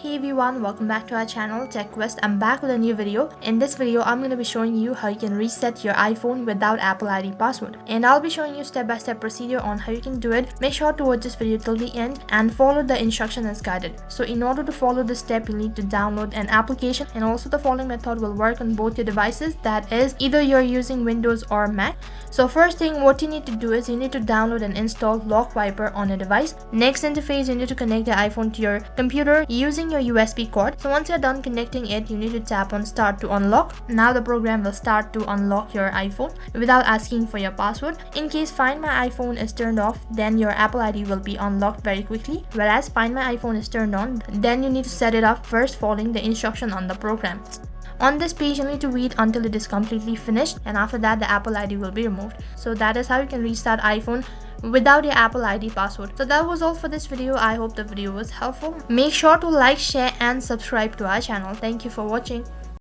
Hey everyone, welcome back to our channel TechQuest. I'm back with a new video. In this video, I'm going to be showing you how you can reset your iPhone without Apple ID password. And I'll be showing you step-by-step procedure on how you can do it. Make sure to watch this video till the end and follow the instruction as guided. So in order to follow this step, you need to download an application, and also the following method will work on both your devices. That is, either you're using Windows or Mac. So first thing, what you need to do is you need to download and install Lock Wiper on your device. Next interface, you need to connect the iPhone to your computer using your USB cord. So once you're done connecting it, you need to tap on start to unlock. Now the program will start to unlock your iPhone without asking for your password. In case Find My iPhone is turned off, then your Apple ID will be unlocked very quickly. Whereas Find My iPhone is turned on, then you need to set it up first following the instruction on the program. On this page, you need to wait until it is completely finished, and after that the Apple ID will be removed. So that is how you can restart iPhone without your Apple ID password. So that was all for this video. I hope the video was helpful. Make sure to like, share and subscribe to our channel. Thank you for watching.